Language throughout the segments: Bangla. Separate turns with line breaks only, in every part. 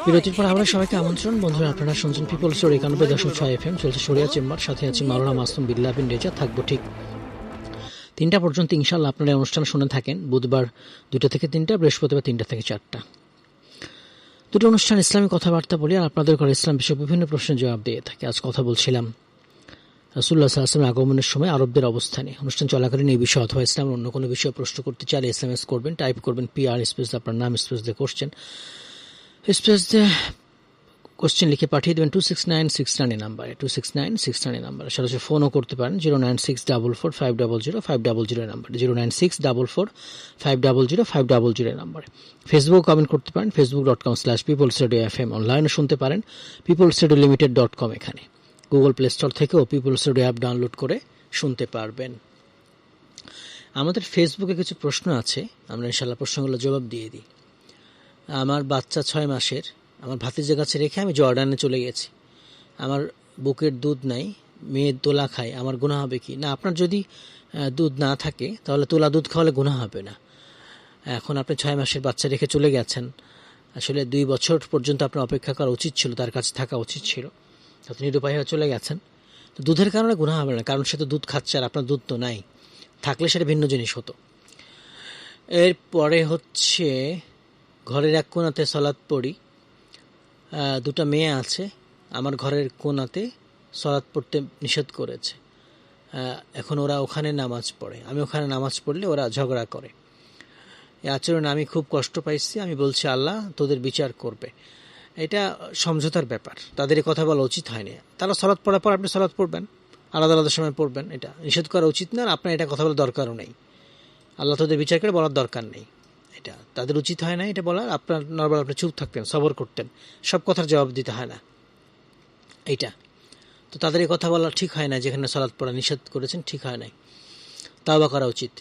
বিরতির পর আমরা সবাইকে আমন্ত্রণ। বন্ধুরা, আপনারা শুনছেন পিপল স্টোরি 91.6 FM। চলছে শরিয়া চেম্বার, সাথে আছি মাওলানা মাসুম বিল্লাহ বিন রেজা। থাকবো ঠিক 3টা পর্যন্ত ইনশাল্লাহ। আপনারা এই অনুষ্ঠান শুনে থাকেন বুধবার 2টা থেকে 3টা, বৃহস্পতিবার 3টা থেকে 4টা। দুটো অনুষ্ঠান ইসলামী কথাবার্তা বলি আর আপনাদের ঘরে ইসলাম বিষয়ে বিভিন্ন প্রশ্নের জবাব দিয়ে থাকে। আজ কথা বলছিলাম রাসূলুল্লাহ সাল্লাল্লাহু আলাইহি ওয়াসাল্লামের আগমনের সময় আরবদের অবস্থানে। অনুষ্ঠান চলাকালীন এই বিষয় অথবা ইসলামের অন্য কোনো বিষয়ে প্রশ্ন করতে চাইলে SMS করবেন, টাইপ করবেন PR স্পেস আপনার নাম স্পেস দিয়ে কোশ্চেন স্পেস দিয়ে কোশ্চেন লিখে পাঠিয়ে দেবেন 26969 নাম্বারে, 26969 নাম্বারে। সরাসরি ফোনও করতে পারেন 09644500500 নাম্বারে, 09644500500 নাম্বারে। ফেসবুক কমেন্ট করতে পারেন facebook.com/peoplesradio.fm। অনলাইনে শুনতে পারেন peoplesradiolimited.com। এখানে গুগল প্লে স্টোর থেকেও পিপলস রেডিও অ্যাপ ডাউনলোড করে শুনতে পারবেন। আমাদের ফেসবুকে কিছু প্রশ্ন আছে, আমরা ইনশাল্লাহ প্রশ্নগুলো জবাব দিয়ে দিই। আমার বাচ্চা 6 মাসের, আমার ভাতিজের কাছে রেখে আমি জর্ডানে চলে গেছি। আমার বুকের দুধ নাই, মেয়ে তোলা খায়, আমার গুনাহ হবে কি? না, আপনার যদি দুধ না থাকে তাহলে তোলা দুধ খাওয়ালে গুনাহ হবে না। এখন আপনি 6 মাসের বাচ্চা রেখে চলে গেছেন, আসলে 2 বছর পর্যন্ত আপনার অপেক্ষা করা উচিত ছিল, তার কাছে থাকা উচিত ছিল। আপনি নিরুপায় হয়ে চলে গেছেন, তো দুধের কারণে গুনাহ হবে না, কারণ সে তো দুধ খাচ্ছে আর আপনার দুধ তো নাই। থাকলে সেটা ভিন্ন জিনিস হতো। এরপরে হচ্ছে ঘরের এক কোণাতে সলাৎ পড়ি, 2টা মেয়ে আছে, আমার ঘরের কোণাতে সলাৎ পড়তে নিষেধ করেছে। এখন ওরা ওখানে নামাজ পড়ে, আমি ওখানে নামাজ পড়লে ওরা ঝগড়া করে। এই আচরণে আমি খুব কষ্ট পাইছি। আমি বলছি আল্লাহ তোদের বিচার করবে। এটা সমঝোতার ব্যাপার, তাদের এই কথা বলা উচিত হয়নি। তারা সলাৎ পড়ার পর আপনি সলাৎ পড়বেন, আলাদা আলাদা সময় পড়বেন, এটা নিষেধ করা উচিত না। আর আপনার এটা কথা বলার দরকারও নেই, আল্লাহ তোদের বিচার করে বলার দরকার নেই, এটা তাদের উচিত হয় না এটা বলার। আপনার নর্মাল আপনি চুপ থাকতেন, সবর করতেন, সব কথার জবাব দিতে হয় না এইটা। তো তাদের এই কথা বলা ঠিক হয় না, যেখানে সলাৎ পড়া নিষেধ করেছেন ঠিক হয় নাই, তাওবা করা উচিত।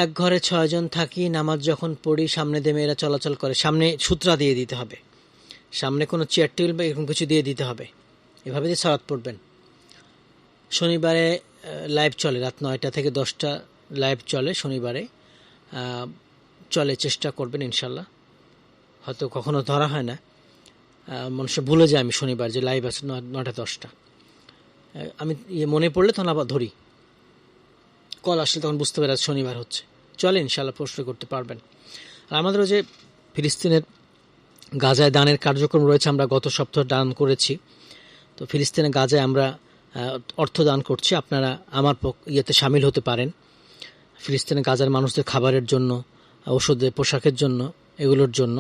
এক ঘরে 6 জন থাকি, নামাজ যখন পড়ি সামনে দিয়ে মেয়েরা চলাচল করে, সামনে সূত্রা দিয়ে দিতে হবে, সামনে কোনো চেয়ার টেবিল বা এরকম কিছু দিয়ে দিতে হবে, এভাবে দিয়ে সলাৎ পড়বেন। শনিবারে লাইভ চলে, রাত 9টা থেকে 10টা লাইভ চলে শনিবারে, চলে, চেষ্টা করবেন ইনশাল্লাহ। হয়তো কখনো ধরা হয় না, মানুষে ভুলে যায় আমি শনিবার যে লাইভ আছে 9টা 10টা। আমি মনে পড়লে তখন আবার ধরি, কল আসলে তখন বুঝতে পারে শনিবার হচ্ছে। চলে ইনশাল্লাহ প্রশ্ন করতে পারবেন। আর আমাদেরও যে ফিলিস্তিনের গাজায় দানের কার্যক্রম রয়েছে, আমরা গত সপ্তাহে দান করেছি। তো ফিলিস্তিনের গাজায় আমরা অর্থ দান করছি, আপনারা আমার ইয়েতে সামিল হতে পারেন। ফিলিস্তিনের গাজার মানুষদের খাবারের জন্য, ওষুধের, পোশাকের জন্য, এগুলোর জন্য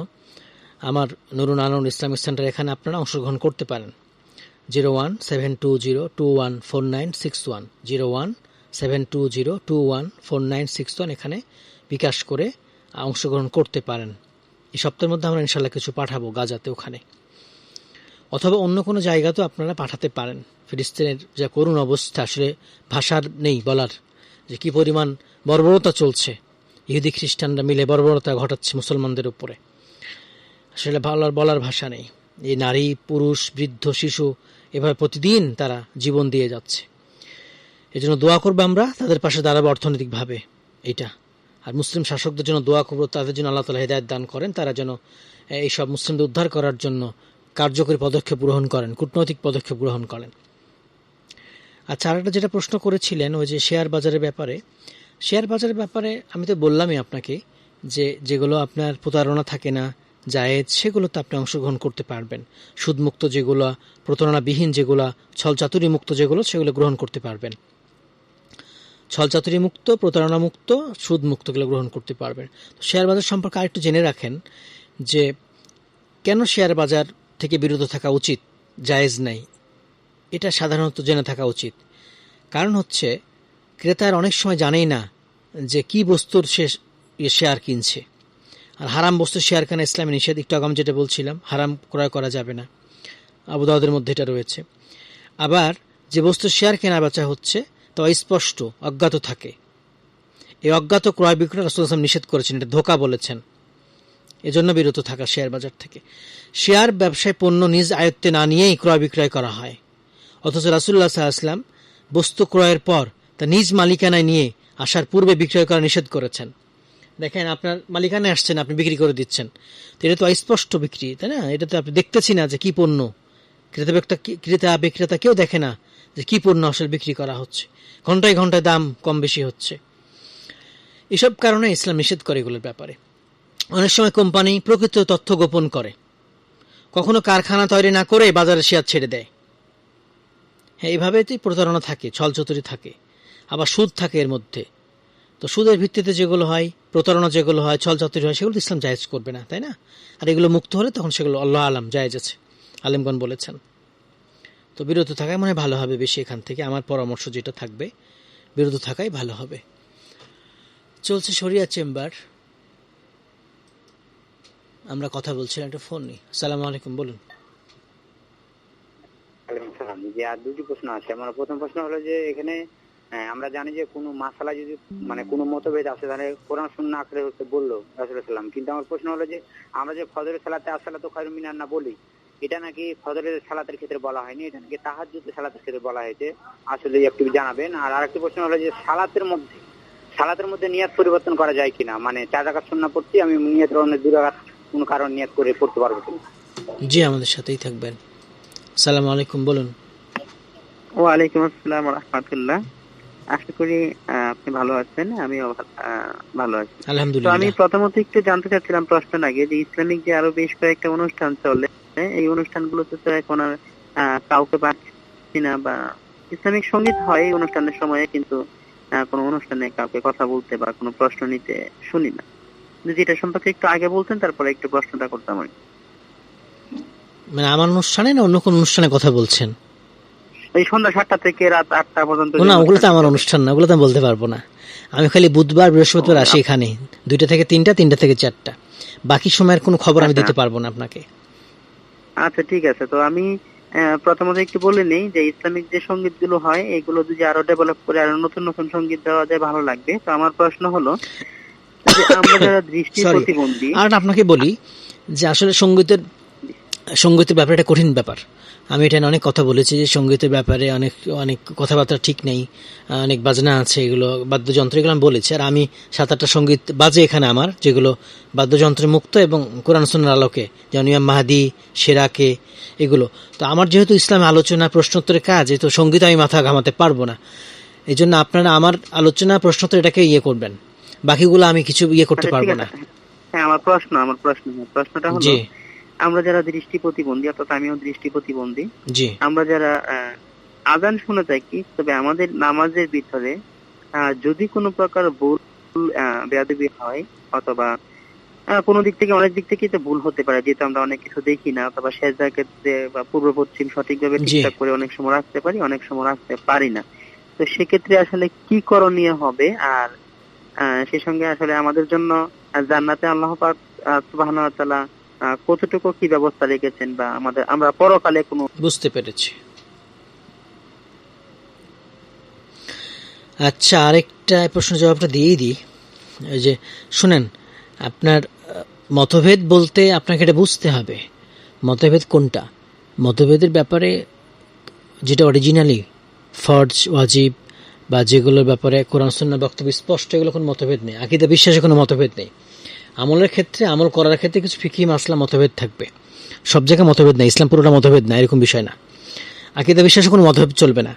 আমার নুরুন আনোয়ার ইসলামিক সেন্টার, এখানে আপনারা অংশগ্রহণ করতে পারেন। 01720214961, 01720214961 এখানে বিকাশ করে অংশগ্রহণ করতে পারেন। এই সপ্তাহের মধ্যে আমরা ইনশাল্লাহ কিছু পাঠাবো গাজাতে, ওখানে অথবা অন্য কোনো জায়গাতেও আপনারা পাঠাতে পারেন। ফিলিস্তিনের যা করুণ অবস্থা, আসলে ভাষার নেই বলার, যে কী পরিমাণ বর্বরতা চলছে। ইহুদি খ্রিস্টানরা মিলে বর্বরতা ঘটাচ্ছে মুসলমানদের উপরে, আসলে বলার ভাষা নেই। এই নারী, পুরুষ, বৃদ্ধ, শিশু এভাবে প্রতিদিন তারা জীবন দিয়ে যাচ্ছে। এই জন্য দোয়া করবো, আমরা তাদের পাশে দাঁড়াবো অর্থনৈতিকভাবে, এইটা। আর মুসলিম শাসকদের জন্য দোয়া করবো, তাদের জন্য আল্লাহ তাআলা হেদায়েত দান করেন, তারা যেন এইসব মুসলিমদের উদ্ধার করার জন্য কার্যকরী পদক্ষেপ গ্রহণ করেন, কূটনৈতিক পদক্ষেপ গ্রহণ করেন। আচ্ছা, আরেকটা যেটা প্রশ্ন করেছিলেন ওই যে শেয়ার বাজারের ব্যাপারে। শেয়ার বাজারের ব্যাপারে আমি তো বললামই আপনাকে যে যেগুলো আপনার প্রতারণা থাকে না, জায়েজ, সেগুলোতে আপনি অংশগ্রহণ করতে পারবেন। সুদমুক্ত যেগুলো, প্রতারণাবিহীন যেগুলো, ছলচাতুরি মুক্ত যেগুলো, সেগুলো গ্রহণ করতে পারবেন। ছলচাতুরি মুক্ত, প্রতারণা মুক্ত, সুদ মুক্তগুলো গ্রহণ করতে পারবেন। তো শেয়ার বাজার সম্পর্কে আরেকটু জেনে রাখেন যে কেন শেয়ার বাজার থেকে বিরত থাকা উচিত, জায়েজ নাই, এটা সাধারণত জেনে থাকা উচিত। কারণ হচ্ছে ক্রেতার অনেক সময় জানেই না যে কি বস্তুর সে শেয়ার কিনছে। আর হারাম বস্তু শেয়ার কেনা ইসলামে নিষেধ। একটু আগে আমি যেটা বলছিলাম, হারাম ক্রয় করা যাবে না, আবু দাউদের মধ্যে এটা রয়েছে। আবার যে বস্তু শেয়ার কেনা বেচা হচ্ছে তা স্পষ্ট অজ্ঞাত থাকে, এই অজ্ঞাত ক্রয় বিক্রয় রাসূলুল্লাহ সাল্লাল্লাহু আলাইহি ওয়াসাল্লাম নিষেধ করেছেন, এটা ধোঁকা বলেছেন। এজন্য বিরত থাকা শেয়ার বাজার থেকে। শেয়ার ব্যবসায় পণ্য নিজ আয়ত্তে না নিয়েই ক্রয় বিক্রয় করা হয়, অথচ রাসূলুল্লাহ সাল্লাল্লাহু আলাইহি ওয়াসাল্লাম বস্তু ক্রয়ের পর তা নিজ মালিকানায় নিয়ে আসার পূর্বে বিক্রয় করা নিষেধ করেছেন। দেখেন আপনার মালিকানায় আসছেন, আপনি বিক্রি করে দিচ্ছেন, তো এটা তো স্পষ্ট বিক্রি, তাই না? এটা তো আপনি দেখতেছি না যে কি পণ্য, ক্রেতা বিক্রেতা কেউ দেখে না যে কি পণ্য আসলে বিক্রি করা হচ্ছে, ঘন্টায় ঘন্টায় দাম কম বেশি হচ্ছে। এসব কারণে ইসলাম নিষেধ করে এগুলোর ব্যাপারে। অনেক সময় কোম্পানি প্রকৃত তথ্য গোপন করে, কখনো কারখানা তৈরি না করে বাজারে শেয়ার ছেড়ে দেয়। হ্যাঁ, এইভাবেই প্রতারণা থাকে, ছলচতুরি থাকে, আবার সুদ থাকে এর মধ্যে। তো সুদের ভিত্তিতে যেগুলো হয়, প্রতারণা যেগুলো হয়, ছলচাতুরি হয়, সেগুলো ইসলাম জায়েজ করবে না, তাই না? আর এগুলো মুক্ত হলে তখন সেগুলো আল্লাহ আলাম জায়েজ আছে, আলেমগণ বলেছেন। তো বিরত থাকাই মনে হয় ভালো হবে বেশি এখান থেকে, আমার পরামর্শ যেটা থাকবে, বিরত থাকাই ভালো হবে। চলছে শরিয়া চেম্বার, আমরা কথা বলছিলাম, একটা ফোন নেই। আসসালামু আলাইকুম, বলুন।
যে আর দুটি প্রশ্ন আছে। আমার প্রথম প্রশ্ন হলো যে এখানে আমরা জানি যে কোনো মাসালা যদি মানে কোনো মতভেদ আছে তাহলে কোরআন সুন্নাহ আকারে হতে বললো রাসূলুল্লাহ সাল্লাল্লাহু আলাইহি ওয়াসাল্লাম, কিন্তু আমার প্রশ্ন হলো যে আমরা যে ফজরের সালাতে আসসালাতু খায়রুম মিনান না বলি, এটা নাকি ফজরের সালাতের ক্ষেত্রে বলা হয়নি, এটা নাকি তাহাজ্জুদের সালাতের ক্ষেত্রে বলা হয়েছে, আসলে একটু জানাবেন। আর আরেকটি প্রশ্ন হলো যে সালাতের মধ্যে নিয়ত পরিবর্তন করা যায় কিনা, মানে 4 রাকাত সুন্নাহ পড়ছি, আমি নিয়ত অন্য 2 রাকাত কোন কারণ নিয়ত করে পড়তে পারবো কিনা?
জি, আমাদের সাথেই থাকবেন। আসসালামু আলাইকুম, বলুন।
ওয়ালাইকুম আসসালাম ওয়া রাহমাতুল্লাহ। আশা করি আপনি ভালো আছেন, আমিও ভালো আছি। তো আমি
আলহামদুলিল্লাহ।
প্রথমত একটু জানতে চাচ্ছিলাম প্রশ্নের আগে যে ইসলামিক যে আরো বেশ কয়েকটা অনুষ্ঠান চলে, এই অনুষ্ঠানগুলোতে তো এখন আর কাউকে পাচ্ছি না, বা ইসলামিক সঙ্গীত হয় এই অনুষ্ঠানের সময়ে, কিন্তু কোনো অনুষ্ঠানে কাউকে কথা বলতে বা কোনো প্রশ্ন নিতে শুনি না। যদি এটা সম্পর্কে একটু আগে বলতেন, তারপরে একটু প্রশ্নটা করতাম আর কি।
মানে আমার অনুষ্ঠানে না অন্য কোন অনুষ্ঠানে কথা বলছেন?
এই সন্ধ্যা 7টা থেকে রাত 8টা পর্যন্ত।
না, ওগুলো তো আমার অনুষ্ঠান না, ওগুলো তো আমি বলতে পারবো না। আমি খালি বুধবার বৃহস্পতিবার আসি এখানে 2টা থেকে 3টা, 3টা থেকে 4টা। বাকি সময়ের কোনো খবর আমি দিতে পারবো না আপনাকে।
আচ্ছা, ঠিক আছে। তো আমি প্রথমত একটু বলে নেই যে ইসলামিক যে সঙ্গীত গুলো হয় এগুলো যদি আরো ডেভেলপ করে আরো নতুন নতুন সঙ্গীত দেওয়া যায় ভালো লাগবে। তো আমার প্রশ্ন হলো যে আমরা যারা দৃষ্টি প্রতিবন্ধী,
আর আপনাকে বলি যে আসলে সঙ্গীতের ব্যাপারে একটা কঠিন ব্যাপার। আমি এটা নিয়ে অনেক কথা বলেছি যে সঙ্গীতের ব্যাপারে অনেক অনেক কথাবার্তা ঠিক নেই, অনেক বাজনা আছে, এগুলো বাদ্যযন্ত্র, এগুলো আমি বলেছি। আর আমি 7-8টা সঙ্গীত বাজে এখানে আমার, যেগুলো বাদ্যযন্ত্রে মুক্ত এবং কোরআন সুন্নাহর আলোকে, যেমন ইমাম মাহদি, সেরাকে, এগুলো। তো আমার যেহেতু ইসলামে আলোচনা প্রশ্নোত্তরের কাজ, তো সঙ্গীত আমি মাথা ঘামাতে পারবো না। এই জন্য আপনারা আমার আলোচনা প্রশ্নোত্তর এটাকে করবেন, বাকিগুলো আমি কিছু করতে পারবো না।
হ্যাঁ, আমার প্রশ্নটা হলো আমরা যারা দৃষ্টি প্রতিবন্ধী, অর্থাৎ আমিও দৃষ্টি প্রতিবন্ধী, আমরা যারা আযান শুনে থাকি, তবে আমাদের নামাজের ভিতরে যদি কোনো প্রকার ভুল বেয়াদবি হয়, অথবা কোনো দিক থেকে অনেক দিক থেকেই তো ভুল হতে পারে, যেহেতু আমরা অনেক কিছু দেখি না, অথবা সেজদার ক্ষেত্রে বা পূর্ব পশ্চিম সঠিকভাবে ঠিকঠাক করে অনেক সময় রাখতে পারি, অনেক সময় রাখতে পারি না। তো সেক্ষেত্রে আসলে কি করণীয় হবে? আর সেই সঙ্গে আসলে আমাদের জন্য জান্নাতে আল্লাহ পাক সুবহানাহু ওয়া তাআলা কতটুকু কি ব্যবস্থা রেখেছেন, বা আমরা পরকালে কোনো।
বুঝতে পেরেছি। আচ্ছা, আরেকটা প্রশ্ন জবাবটা দিয়েই দিই। ওই যে শুনেন, আপনার মতভেদ বলতে আপনাকে এটা বুঝতে হবে মতভেদ কোনটা। মতভেদের ব্যাপারে যেটা অরিজিনালি ফরজ, ওয়াজিব, বা যেগুলোর ব্যাপারে কোরআন সুন্নাহর বক্তব্য স্পষ্ট, এগুলো কোনো মতভেদ নেই। আকীদা বিশ্বাসে কোনো মতভেদ নেই। আমলের ক্ষেত্রে, আমল করার ক্ষেত্রে কিছু ফিকহি মাসলা মতভেদ থাকবে, সব জায়গায় মতভেদ নেই। ইসলাম পুরোটা মতভেদ না, এরকম বিষয় না। আকীদা বিশ্বাসে কোনো মতভেদ চলবে না।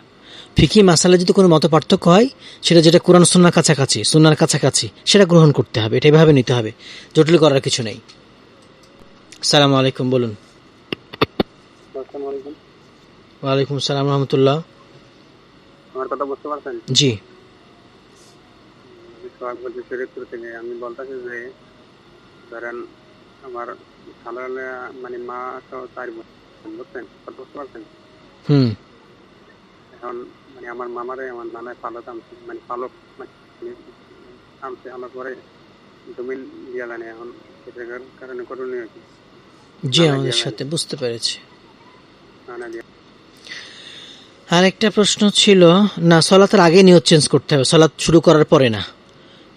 ফিকহি মাসালা যদি কোনো মত পার্থক্য হয়, সেটা যেটা কোরআন সুন্নাহর কাছাকাছি, সুন্নাহর কাছাকাছি, সেটা গ্রহণ করতে হবে, এটা এভাবে নিতে হবে, জটিল করার কিছু নেই। আসসালামু আলাইকুম, বলুন। ওয়ালাইকুম আসসালাম রাহমাতুল্লাহ।
আমার কথা বুঝতে পারছেন?
জি।
আমি বলতেছি যে ধরেন আমার খালালে মানে মা তো 4 বোন, বুঝছেন? কথা বুঝতে পারছেন? এখন মানে আমার মামারে আমার নানায় পালক আনছে, মানে পালক আনছে, আমার পরে জমিন দিয়া জানে। এখন সেটার কারণে করণীয় কি?
জি, আমাদের সাথে, বুঝতে পেরেছি। আরেকটা প্রশ্ন ছিল, না সালাতের আগে নিয়ত চেঞ্জ করতে হবে, সালাত শুরু করার পরে না।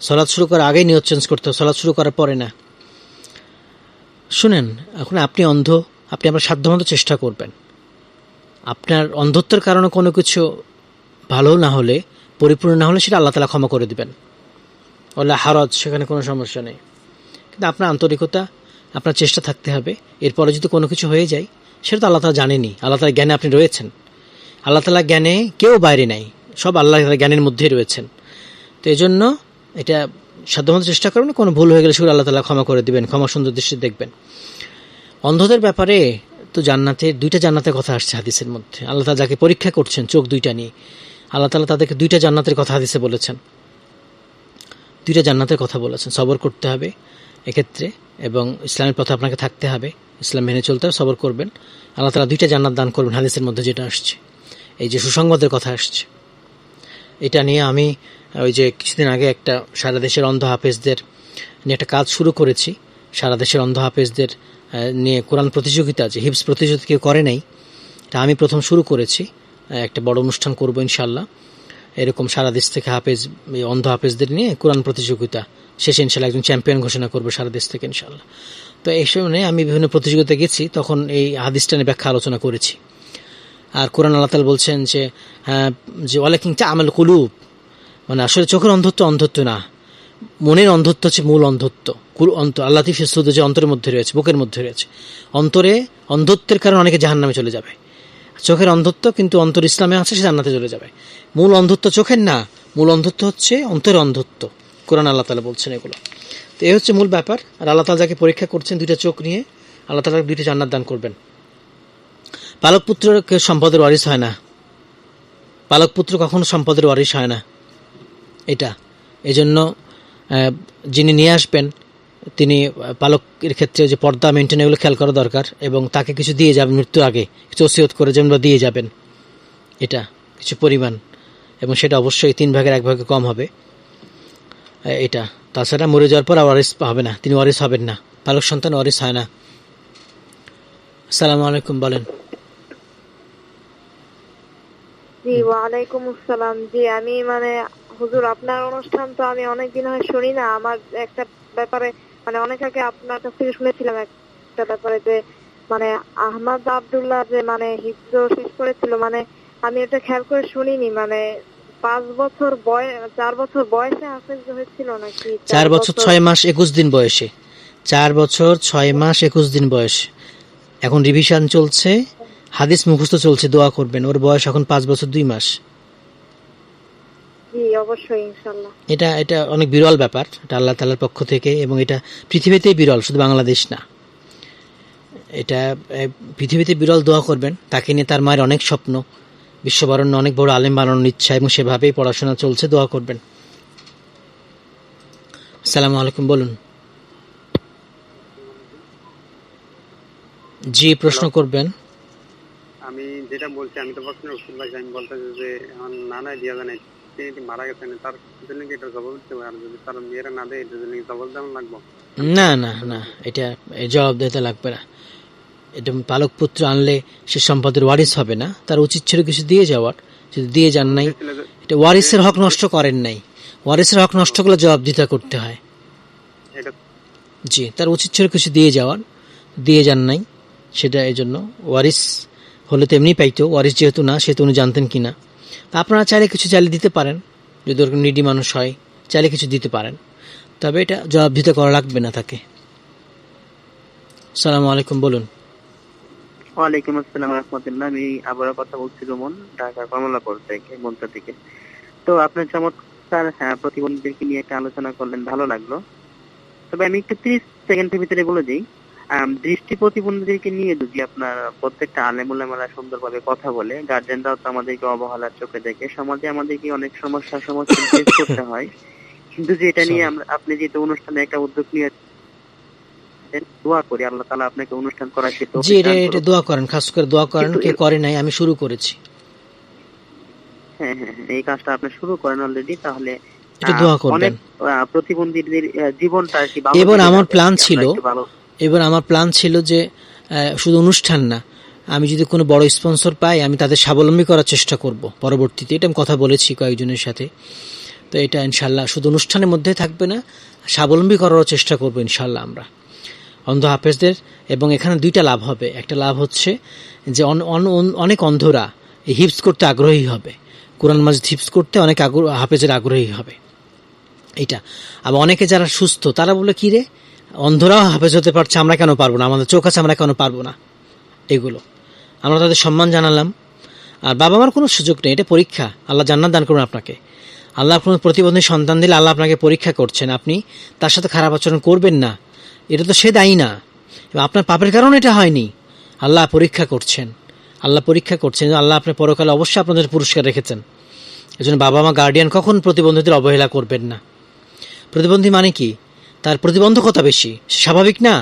সালাত শুরু করার আগে নিয়ত চেঞ্জ করতে হবে, সালাত শুরু করার পরে না। শুনেন, এখন আপনি অন্ধ, আপনি আপনার সাধ্যমতো চেষ্টা করবেন। আপনার অন্ধত্বের কারণে কোনো কিছু ভালো না হলে, পরিপূর্ণ না হলে, সেটা আল্লাহ তাআলা ক্ষমা করে দিবেন। ওলা হারজ, সেখানে কোনো সমস্যা নেই। কিন্তু আপনার আন্তরিকতা, আপনার চেষ্টা থাকতে হবে। এরপরে যদি কোনো কিছু হয়ে যায়, সেটা তো আল্লাহ তাআলা জানেনই। আল্লাহ তাআলার জ্ঞানে আপনি রয়েছেন। আল্লাহ তাআলার জ্ঞানে কেউ বাইরে নাই, সব আল্লাহ তাআলার জ্ঞানের মধ্যেই রয়েছেন। তো এই জন্য এটা সাধ্যমতো চেষ্টা করবেন। কোনো ভুল হয়ে গেলে শুধু আল্লাহ তাআলা ক্ষমা করে দিবেন, ক্ষমা সুন্দর দৃষ্টি দেখবেন। অন্ধদের ব্যাপারে তো দুইটা জান্নাতের কথা আসছে হাদিসের মধ্যে। আল্লাহ তাআলা যাকে পরীক্ষা করছেন চোখ দুইটা নিয়ে, আল্লাহ তাআলা তাদেরকে দুইটা জান্নাতের কথা হাদিসে বলেছেন। দুইটা জান্নাতের কথা বলেছেন। সবর করতে হবে এক্ষেত্রে, এবং ইসলামের পথে আপনাকে থাকতে হবে, ইসলাম মেনে চলতে হবে, সবর করবেন। আল্লাহ তাআলা দুইটা জান্নাত দান করবেন হাদিসের মধ্যে যেটা আসছে। এই যে সুসংবাদের কথা আসছে, এটা নিয়ে আমি ওই যে কিছুদিন আগে একটা সারা দেশের অন্ধ হাফেজদের নিয়ে একটা কাজ শুরু করেছি। সারা দেশের অন্ধ হাফেজদের নিয়ে কোরআন প্রতিযোগিতা, যে হিফজ প্রতিযোগিতা কেউ করে নাই, এটা আমি প্রথম শুরু করেছি। একটা বড় অনুষ্ঠান করব ইনশাল্লাহ। এরকম সারা দেশ থেকে অন্ধ হাফেজদের নিয়ে কোরআন প্রতিযোগিতা শেষে ইনশাল্লাহ একজন চ্যাম্পিয়ন ঘোষণা করবো সারা দেশ থেকে ইনশাল্লাহ। তো এই সময় আমি বিভিন্ন প্রতিযোগিতায় গেছি, তখন এই হাদিসটা নিয়ে ব্যাখ্যা আলোচনা করেছি। আর কোরআন আল্লাহ তাআলা বলছেন যে ওয়ালাকিন তা'মাল কুলুব, মানে আসলে চোখের অন্ধত্ব না, মনের অন্ধত্ব হচ্ছে মূল অন্ধত্ব। আল্লাহ ফি সুদূর, যে অন্তরের মধ্যে রয়েছে, বুকের মধ্যে রয়েছে। অন্তরে অন্ধত্বের কারণে অনেকে জাহান্নামে চলে যাবে। চোখের অন্ধত্ব কিন্তু অন্তর ইসলামে আছে, সে জান্নাতে চলে যাবে। মূল অন্ধত্ব চোখের না, মূল অন্ধত্ব হচ্ছে অন্তরের অন্ধত্ব। কোরআন আল্লাহ তাআলা বলছেন এগুলো। তো এই হচ্ছে মূল ব্যাপার। আর আল্লাহ তাআলা যাকে পরীক্ষা করছেন দুইটা চোখ নিয়ে, আল্লাহ তাআলা দুইটা জান্নাত দান করবেন। পালক পুত্র কেউ সম্পদের ওয়ারিস হয় না। পালক পুত্র কখনো সম্পদের ওয়ারিস হয় না। এটা এজন্য যিনি নিয়ে আসবেন তিনি পালকের ক্ষেত্রে যে পর্দা মেনটেন, এগুলো খেয়াল করা দরকার। এবং তাকে কিছু দিয়ে যাবেন মৃত্যুর আগে, কিছু ওসিয়ত করে যেন দিয়ে যাবেন, এটা কিছু পরিমাণ, এবং সেটা অবশ্যই 3 ভাগের 1 ভাগে কম হবে এটা। তাছাড়া মরে যাওয়ার পর ওয়ারিস হবে না, তিনি ওয়ারিস হবেন না। পালক সন্তান ওয়ারিস হয় না। আসসালামু আলাইকুম, বলেন।
জি, ওয়ালাইকুম আসসালাম। জি, আমি হুজুর আপনার অনুষ্ঠান তো আমি অনেকদিন হয় শুনি না। আমার একটা ব্যাপারে অনেক আগে আপনার কাছ থেকে শুনেছিলাম একটা ব্যাপারে, যে আহমদ আব্দুল্লাহ যে হিফজ শেষ করেছিল, আমি এটা খেয়াল করে শুনিনি। 4 বছর বয়সে হাফেজ হয়েছিল নাকি?
4 বছর 6 মাস 21 দিন বয়সে। 4 বছর 6 মাস 21 দিন বয়স। এখন রিভিশন চলছে, হাদিস মুখস্থ চলছে, দোয়া করবেন। ওর বয়স এখন 5 বছর 2 মাস।
জি, অবশ্যই ইনশাআল্লাহ।
এটা অনেক বিরল ব্যাপার, এটা আল্লাহ তাআলার পক্ষ থেকে, এবং এটা পৃথিবীতেই বিরল, শুধু বাংলাদেশ না। এটা পৃথিবীতে বিরল। দোয়া করবেন তাকে নিয়ে। তার মায়ের অনেক স্বপ্ন, বিশ্ববরণ্য অনেক বড় আলেম বানানোর ইচ্ছা, এবং সেভাবেই পড়াশোনা চলছে। দোয়া করবেন। আসসালামু আলাইকুম, বলুন। জি, প্রশ্ন করবেন।
আমি যেটা বলছি, আমি তো প্রশ্ন আমি বলতে যে আমার নানা দিয়া জানে তিনি মারা গেছেন, তার জন্য কি এটা জবাব দিতে হবে? আর যদি তার মেয়েরা না দেয়, এটার জন্য জবাব দেওয়া লাগবে?
না না না, এটা জবাব দিতে লাগবে না। এটা পালক পুত্র আনলে সে সম্পদের ওয়ারিস হবে না। তার উচিত ছিল কিছু দিয়ে যাওয়ার, যদি দিয়ে যান নাই। এটা ওয়ারিসের হক নষ্ট করেন নাই। ওয়ারিসের হক নষ্ট করলে জবাবদিহিতা করতে হয়। জি, তার উচিত ছিল কিছু দিয়ে যাওয়ার, দিয়ে যান নাই, সেটা এই জন্য। ওয়ারিস হলে তো এমনি পাইতো, ওয়ারিস যেহেতু না, সেহেতু উনি জানতেন কিনা। তা আপনারা চাইলে কিছু চাইলে দিতে পারেন, যদি ওরকম নিডি মানুষ হয়, চাইলে কিছু দিতে পারেন। তবে এটা জবাবদিহিতা করা লাগবে না তাকে। আসসালামু আলাইকুম, বলুন।
ওয়ালাইকুম আসসালাম রাহমাতুল্লাহ। আমি আবারও কথা বলছি রোমন, ঢাকা কমলাপুর থেকে, বনতা থেকে। তো আপনার চমৎকার প্রতিবন্ধীদেরকে নিয়ে একটা আলোচনা করলেন, ভালো লাগলো। তবে আমি একটু 30 সেকেন্ডের ভিতরে বলে দিই, দৃষ্টি প্রতিবন্ধীদেরকে নিয়ে যদি আপনার প্রত্যেকটা আলেম উলামারা সুন্দরভাবে কথা বলে, গার্জেনরাও তো আমাদেরকে অবহেলার চোখে দেখে, সমাজে আমাদেরকে অনেক সমস্যার সম্মুখীন ফেস করতে হয়। কিন্তু যেটা নিয়ে আপনি যেহেতু অনুষ্ঠানে একটা উদ্যোগ নিয়ে দোয়া করি, আল্লাহ তাআলা আপনাকে অনুষ্ঠান করার ক্ষেত্রে
জি, এটা দোয়া করেন, খাস করে দোয়া করেন। কে করে নাই, আমি শুরু করেছি।
হ্যাঁ, এই কাজটা আপনি শুরু করেন অলরেডি। তাহলে
এটা দোয়া করবেন।
প্রতিবন্ধীদের জীবনটা আর কি।
এবার আমার প্ল্যান ছিল যে শুধু অনুষ্ঠান না, আমি যদি কোনো বড় স্পন্সর পাই, আমি তাদের স্বাবলম্বী করার চেষ্টা করব পরবর্তীতে। এটা আমি কথা বলেছি কয়েকজনের সাথে। তো এটা ইনশাল্লাহ শুধু অনুষ্ঠানের মধ্যে থাকবে না, স্বাবলম্বী করারও চেষ্টা করবো ইনশাল্লাহ আমরা অন্ধ হাফেজদের। এবং এখানে 2টা লাভ হবে। একটা লাভ হচ্ছে যে অনেক অন্ধরা হিফজ করতে আগ্রহী হবে, কোরআন মাজিদ হিফজ করতে অনেক হাফেজের আগ্রহী হবে। এইটা। আবার অনেকে যারা সুস্থ তারা বলে কি রে, অন্ধরাও হাফেজ হতে পারছে, আমরা কেন পারবো না, আমাদের চোখ আছে আমরা কেন পারবো না। এগুলো আমরা তাদের সম্মান জানালাম। আর বাবা মার কোনো সুযোগ নেই, এটা পরীক্ষা। আল্লাহ জান্নাত দান করুন আপনাকে। আল্লাহ কোনো প্রতিবন্ধী সন্তান দিলে আল্লাহ আপনাকে পরীক্ষা করছেন, আপনি তার সাথে খারাপ আচরণ করবেন না, এটা তো সে দায়ী না, আপনার পাপের কারণে এটা হয়নি। আল্লাহ পরীক্ষা করছেন, আল্লাহ পরীক্ষা করছেন। আল্লাহ আপনার পরকালে অবশ্যই আপনাদের পুরস্কার রেখেছেন। এই জন্য বাবা মা গার্ডিয়ান কখন প্রতিবন্ধীদের অবহেলা করবেন না। প্রতিবন্ধী মানে কি, তার প্রতিবন্ধকতা বেশি, স্বাভাবিক না,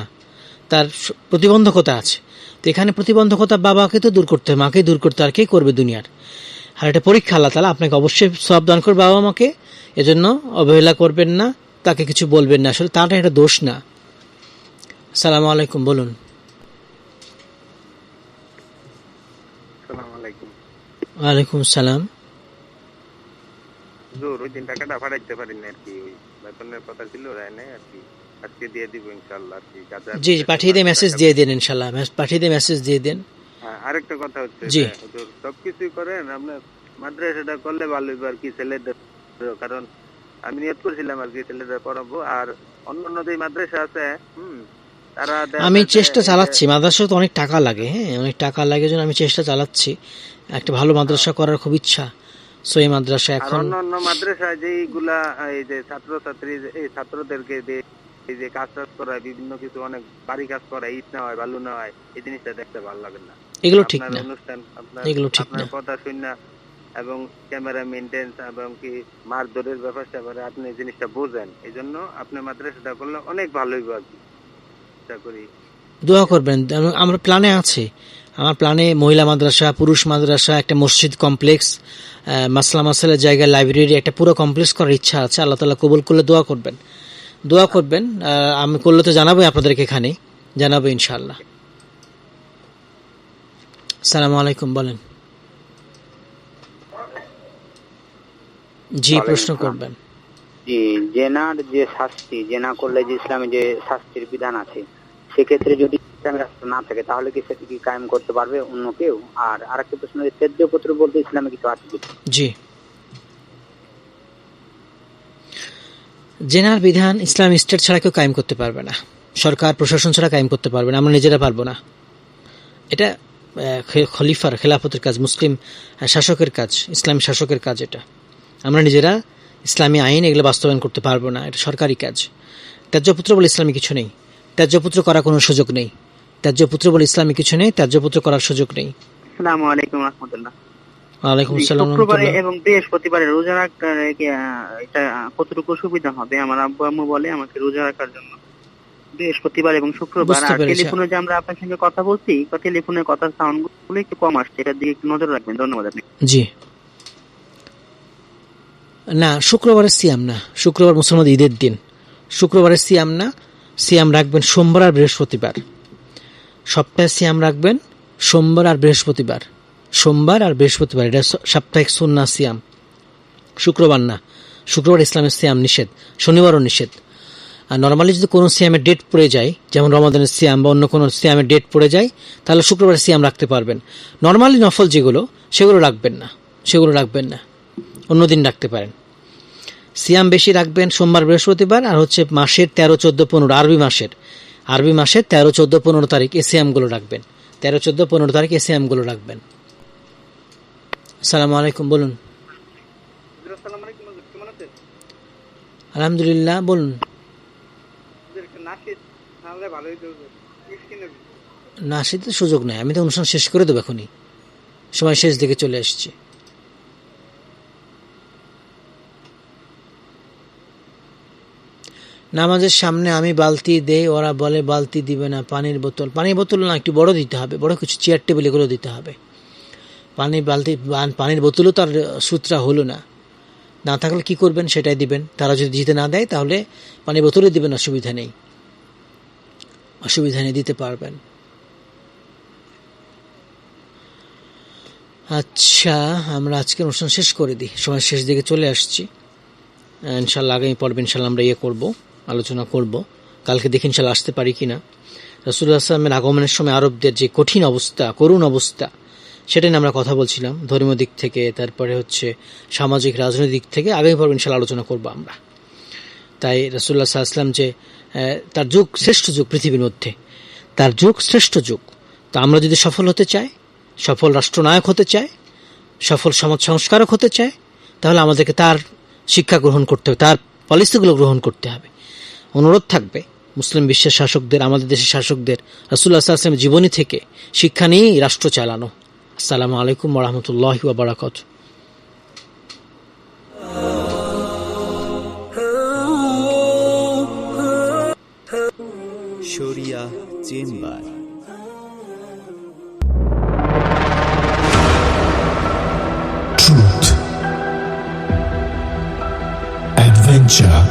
তার প্রতিবন্ধকতা আছে। তো এখানে প্রতিবন্ধকতা বাবাকে তো দূর করতে হবে, মাকে দূর করতে, আর কে করবে দুনিয়ার। আর এটা পরীক্ষা, আল্লাহ তাআলা আপনাকে অবশ্যই সওয়াব দান করবে বাবা মাকে, এজন্য অবহেলা করবেন না, তাকে কিছু বলবেন না, আসলে তাটা এটা দোষ না। আসসালামু আলাইকুম, বলুন।
আসসালামু আলাইকুম।
ওয়ালাইকুম সালাম।
হুজুর ওই দিন টাকাটা পাঠাইতে পারিনি আর কি, ওই বেতনের কথা ছিল রায় নাই আর কি, আজকে দিয়ে দিব ইনশাআল্লাহ আর কি।
জি পাঠিয়ে দিয়ে মেসেজ দিয়ে দেন ইনশাআল্লাহ, পাঠিয়ে দিয়ে মেসেজ দিয়ে দেন।
আরেকটা কথা হচ্ছে
জি
হুজুর সবকিছুই করেন আপনার মাদ্রাসাটা করলে ভালো হইবে আর কি, ছেলেদের, কারণ আমি নিয়ত করছিলাম আর কি ছেলেদের পড়াবো। আর অন্য যে মাদ্রাসা আছে তারা
আমি চেষ্টা চালাচ্ছি, মাদ্রাসা তো অনেক টাকা লাগে, হ্যাঁ অনেক টাকা লাগে, জন্য আমি চেষ্টা চালাচ্ছি, একটা ভালো মাদ্রাসা করার খুব ইচ্ছা। সো এই মাদ্রাসা এখন
অন্য মাদ্রাসায় যেগুলা এই যে ছাত্রছাত্রী এই ছাত্রদেরকে এই যে কাজ করায়, বিভিন্ন কিছু অনেক বাড়ি কাজ করায়, ইট না হয় বালু না হয়, এই জিনিসটা দেখতে ভালো লাগে না।
এগুলো ঠিক না,
অনুষ্ঠান
এগুলো ঠিক না।
আপনার কথা শুনে এবং ক্যামেরা মেইনটেন্স এবং কি মারধরের ব্যাপারটা আপনি জিনিসটা বোঝেন, এই জন্য আপনি মাদ্রাসাটা করলে অনেক ভালো হইব আর কি, আশা করি।
দোয়া করবেন, আমার প্ল্যানে আছে, আমার প্ল্যানে মহিলা মাদ্রাসা, পুরুষ মাদ্রাসা, একটা মসজিদ কমপ্লেক্স, মাসলার জায়গায় লাইব্রেরি, একটা পুরো কমপ্লেক্স করার ইচ্ছা আছে। আল্লাহ তাআলা কবুল করলে দোয়া করবেন, দোয়া করবেন। আমি করলে তো জানাবোই আপনাদেরকে, এখানে জানাবো ইনশাআল্লাহ। আসসালামু আলাইকুম, বলেন। জি প্রশ্ন করবেন।
জি, জেনার যে শাস্তি, জেনা করলে যে ইসলামে যে শাস্তির বিধান আছে, সেক্ষেত্রে যদি ইসলামের রাস্তা না থাকে তাহলে কি সেটা কি কায়েম করতে পারবে অন্য কেউ? আর আরেকটা প্রশ্ন, ত্যাজ্যপত্র বলতে ইসলামে কিছু আছে কি?
জি, জেনার বিধান ইসলাম স্টেট ছাড়া কেউ কায়েম করতে পারবে না, সরকার প্রশাসন ছাড়া কায়েম করতে পারবে না, আমরা নিজেরা পারবো না। এটা খলিফার, খেলাফতের কাজ, মুসলিম শাসকের কাজ, ইসলামী শাসকের কাজ। এটা আমরা নিজেরা ইসলামী আইন এগুলো বাস্তবায়ন করতে পারবো না, এটা সরকারি কাজ। ত্যাজ্যপুত্র বলে ইসলামী কিছু নেই, ত্যাজ্যপুত্র করার কোনো সুযোগ নেই, ত্যাজ্যপুত্র বলে ইসলামী কিছু নেই, ত্যাজ্যপুত্র করার সুযোগ নেই।
আসসালামু আলাইকুম রাহমাতুল্লাহ।
ওয়ালাইকুম আসসালাম।
শুক্রবারে এবং বৃহস্পতিবারে রোজা রাখতে এটা কতটুকু সুবিধা হবে? আমার আব্বু আম্মু বলে আমাকে রোজা রাখার জন্য বৃহস্পতিবার এবং শুক্রবার। আর টেলিফোনে যে আমরা আপনার সঙ্গে কথা বলছি, টেলিফোনের কথার সাউন্ড গুলো একটু কম আসছে, এটার দিকে একটু নজর রাখবেন, ধন্যবাদ আপনি।
জি না, শুক্রবারের সিয়াম না, শুক্রবার মুসলমান ঈদের দিন, শুক্রবারের সিয়াম না, সিয়াম রাখবেন সোমবার আর বৃহস্পতিবার, সপ্তাহে সিয়াম রাখবেন সোমবার আর বৃহস্পতিবার, সোমবার আর বৃহস্পতিবার, এটা সাপ্তাহিক সুন্নাহ সিয়াম, শুক্রবার না। শুক্রবার ইসলামের সিয়াম নিষেধ, শনিবারও নিষেধ। আর নর্মালি যদি কোনো সিয়ামের ডেট পড়ে যায়, যেমন রমাদানের সিয়াম বা অন্য কোনো সিয়ামের ডেট পড়ে যায়, তাহলে শুক্রবার সিয়াম রাখতে পারবেন। নর্মালি নফল যেগুলো, সেগুলো রাখবেন না, সেগুলো রাখবেন না, অন্য দিন রাখতে পারেন। সিয়াম বেশি রাখবেন সোমবার বৃহস্পতিবার, আর হচ্ছে মাসের 13, 14, 15 আরবি মাসের 13, 14, 15 তারিখ এই সিয়ামগুলো রাখবেন, 13, 14, 15 তারিখ এই সিয়ামগুলো রাখবেন। আসসালামু আলাইকুম, বলুন। আলহামদুলিল্লাহ, বলুন। না, সেটা সুযোগ নেই, আমি তো অনুষ্ঠান শেষ করে দেবো এখনই, সময় শেষ দিকে চলে আসছি। নামাজের সামনে আমি বালতি দেই, ওরা বলে বালতি দিবে না, পানির বোতল না, একটু বড় দিতে হবে, বড় কিছু চেয়ার টেবিল এগুলো দিতে হবে। পানির বোতলও তার সূত্রা হলো না, না থাকলে কি করবেন সেটাই দিবেন। তারা যদি দিতে না দেয় তাহলে পানির বোতলই দিবেন, অসুবিধা নেই, দিতে পারবেন। আচ্ছা, আমরা আজকে অনুষ্ঠান শেষ করে দিই, সময় শেষ দিকে চলে আসছি। ইনশাল্লাহ আগামী পর্বে ইনশাল্লাহ আমরা আলোচনা করব, কালকে দেখি ইনশাল্লাহ আসতে পারি কিনা। রাসূলুল্লাহ সাল্লাল্লাহু আলাইহি ওয়াসাল্লামের আগমনের সময় আরবদের যে কঠিন অবস্থা, করুণ অবস্থা, সেটা নিয়ে আমরা কথা বলছিলাম, ধর্মীয় দিক থেকে, তারপরে হচ্ছে সামাজিক রাজনৈতিক দিক থেকে। আগামী পর্বে ইনশাল্লাহ আলোচনা করবো আমরা। তাই রাসূলুল্লাহ সাল্লাল্লাহু আলাইহি ওয়াসাল্লাম যে তার যুগ শ্রেষ্ঠ যুগ পৃথিবীর মধ্যে, তার যুগ শ্রেষ্ঠ যুগ। তো আমরা যদি সফল হতে চাই, সফল রাষ্ট্রনায়ক হতে চাই, সফল সমাজ সংস্কারক হতে চাই, তাহলে আমাদেরকে তার শিক্ষা গ্রহণ করতে হবে, তার পলিসিগুলো গ্রহণ করতে হবে। অনুরোধ থাকবে মুসলিম বিশ্বের শাসকদের, আমাদের দেশের শাসকদের রাসূলুল্লাহ সাল্লাল্লাহু আলাইহি ওয়াসাল্লামের জীবনী থেকে শিক্ষা নিয়েই রাষ্ট্র চালানো। আসসালামু আলাইকুম ওয়া রাহমাতুল্লাহি ওয়া বারাকাতুহু।
শরিয়া চেম্বার।
Truth, adventure,